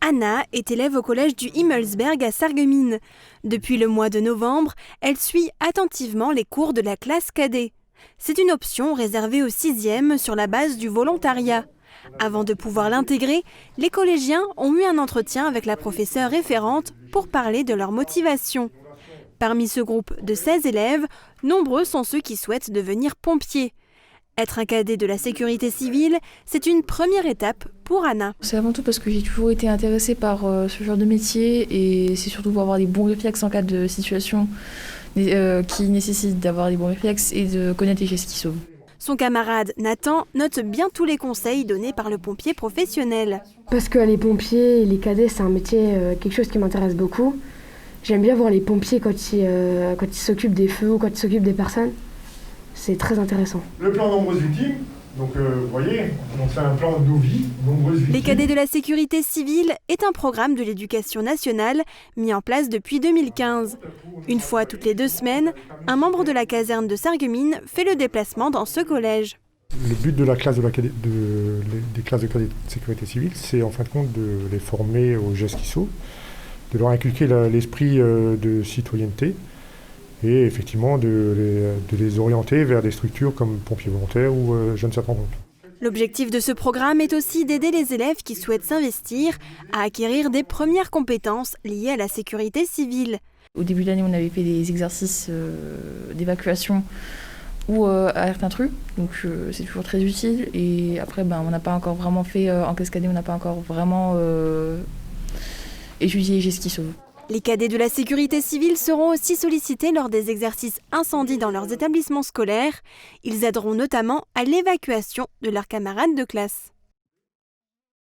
Anna est élève au collège du Himmelsberg à Sarreguemines. Depuis le mois de novembre, elle suit attentivement les cours de la classe cadet. C'est une option réservée aux 6e sur la base du volontariat. Avant de pouvoir l'intégrer, les collégiens ont eu un entretien avec la professeure référente pour parler de leur motivation. Parmi ce groupe de 16 élèves, nombreux sont ceux qui souhaitent devenir pompiers. Être un cadet de la sécurité civile, c'est une première étape pour Anna. C'est avant tout parce que j'ai toujours été intéressée par ce genre de métier et c'est surtout pour avoir des bons réflexes en cas de situation qui nécessite d'avoir des bons réflexes et de connaître les gestes qui sauvent. Son camarade Nathan note bien tous les conseils donnés par le pompier professionnel. Parce que les pompiers et les cadets, c'est un métier, quelque chose qui m'intéresse beaucoup. J'aime bien voir les pompiers quand ils s'occupent des feux ou quand ils s'occupent des personnes. C'est très intéressant. Le plan nombreuses victimes, donc vous voyez, on fait un plan de nos vies, nombreuses victimes. Les cadets de la sécurité civile est un programme de l'éducation nationale mis en place depuis 2015. Une fois toutes les 2 semaines, un membre de la caserne de Sarreguemines fait le déplacement dans ce collège. Le but de la classe des classes de cadets de sécurité civile, c'est en fin de compte de les former aux gestes qui sauvent, de leur inculquer l'esprit de citoyenneté, et effectivement de les orienter vers des structures comme pompiers volontaires ou jeunes sapeurs-pompiers. L'objectif de ce programme est aussi d'aider les élèves qui souhaitent s'investir à acquérir des premières compétences liées à la sécurité civile. Au début de l'année, on avait fait des exercices d'évacuation ou alerte intrus, donc c'est toujours très utile. Et après, on n'a pas encore vraiment fait, en classe cadet, on n'a pas encore vraiment étudié les gestes qui sauvent. Les cadets de la sécurité civile seront aussi sollicités lors des exercices incendies dans leurs établissements scolaires. Ils aideront notamment à l'évacuation de leurs camarades de classe.